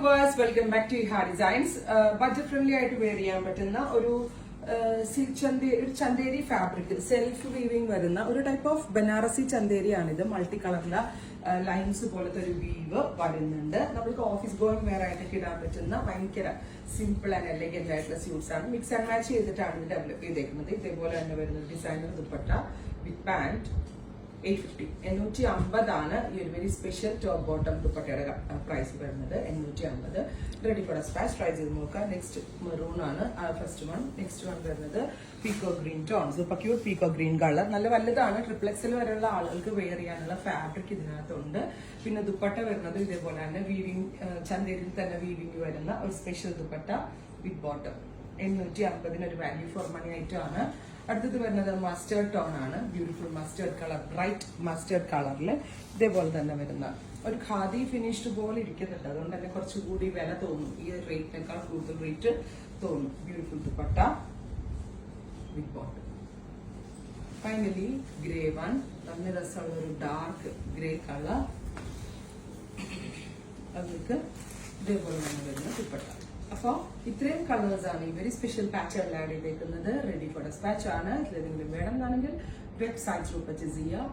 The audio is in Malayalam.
വ്യൂവേഴ്സ്, വെൽക്കം ബാക്ക് ടു ഹാ ഡിസൈൻസ്. ബഡ്ജറ്റ് ഫ്രണ്ട്ലി ആയിട്ട് വെയർ ചെയ്യാൻ പറ്റുന്ന ഒരു ചന്തേരി ഫാബ്രിക് സെൽഫ് വീവിംഗ് വരുന്ന ഒരു ടൈപ്പ് ഓഫ് ബനാറസി ചന്തേരിയാണിത്. മൾട്ടി കളറിലെ ലൈൻസ് പോലത്തെ ഒരു വീവ് വരുന്നുണ്ട്. നമുക്ക് ഓഫീസ് ഗോയിങ് വെയർ ആയിട്ടൊക്കെ ഇടാൻ പറ്റുന്ന ഭയങ്കര സിമ്പിൾ ആൻഡ് എലഗന്റ് ആയിട്ടുള്ള സ്യൂട്ട്സ് ആണ്. മിക്സ് ആൻഡ് മാച്ച് ചെയ്തിട്ടാണ് ഇത് ഡെവലപ്പ് ചെയ്തേക്കുന്നത്. ഇതേപോലെ തന്നെ വരുന്ന ഡിസൈനർ ദുപ്പട്ട വിത്ത് പാന്റ് 850 850 ആണ് ഈ ഒരു വെരി സ്പെഷ്യൽ ടോപ്പ് ബോട്ടം ദുപ്പട്ടയുടെ പ്രൈസ് വരുന്നത്. 850 റെഡി ഫോർ സ്പാച്ച്. ട്രൈ ചെയ്ത് നോക്കാം. നെക്സ്റ്റ് മെറൂൺ ആണ് ഫസ്റ്റ് വൺ. നെക്സ്റ്റ് വൺ വരുന്നത് പീക്കോ ഗ്രീൻ ടോൺസ്. ഇപ്പൊ ക്യൂട്ട് പീക്കോ ഗ്രീൻ കളർ നല്ല വലുതാണ്. ട്രിപ്ലെക്സിൽ വരെയുള്ള ആളുകൾക്ക് വെയർ ചെയ്യാനുള്ള ഫാബ്രിക് ഇതിനകത്തുണ്ട്. പിന്നെ ദുപ്പട്ട വരുന്നത് ഇതേപോലെ തന്നെ വീവിംഗ് ചന്തേരിയിൽ തന്നെ വീവിംഗ് വരുന്ന ഒരു സ്പെഷ്യൽ ദുപ്പട്ട വിത്ത് ബോട്ടം. 850 ഒരു വാല്യൂ ഫോർ മണി ആയിട്ടാണ്. അടുത്തത് വരുന്നത് മസ്റ്റേർഡ് ടോൺ ആണ്. Beautiful mustard colour, bright mustard കളറിൽ ഇതേപോലെ തന്നെ വരുന്ന ഒരു ഖാദി ഫിനിഷ്ഡ് പോലെ ഇരിക്കുന്നുണ്ട്. അതുകൊണ്ട് തന്നെ കുറച്ചുകൂടി വില തോന്നും. ഈ റേറ്റിനേക്കാൾ കൂടുതൽ റേറ്റ് തോന്നും. ബ്യൂട്ടിഫുൾ ദുപ്പട്ട വിത്ത് ബോട്ടം. Finally grey one. നല്ല രസമുള്ള ഒരു ഡാർക്ക് ഗ്രേ കളർ. അതിലേക്ക് ഇതേപോലെ തന്നെ വരുന്ന ദുപ്പട്ട. അപ്പൊ ഇത്രയും കളേഴ്സ് ആണ് ഈ വെരി സ്പെഷ്യൽ പാറ്റേണിൽ ആഡ് ചെയ്തേക്കുന്നത്. റെഡി ഫോർ ഡെസ്പാച്ച് ആണ്. ഇതിലെന്തെങ്കിലും വേണമെന്നാണെങ്കിൽ വെബ്സൈറ്റ് ത്രൂ പർച്ചേസ് ചെയ്യുക.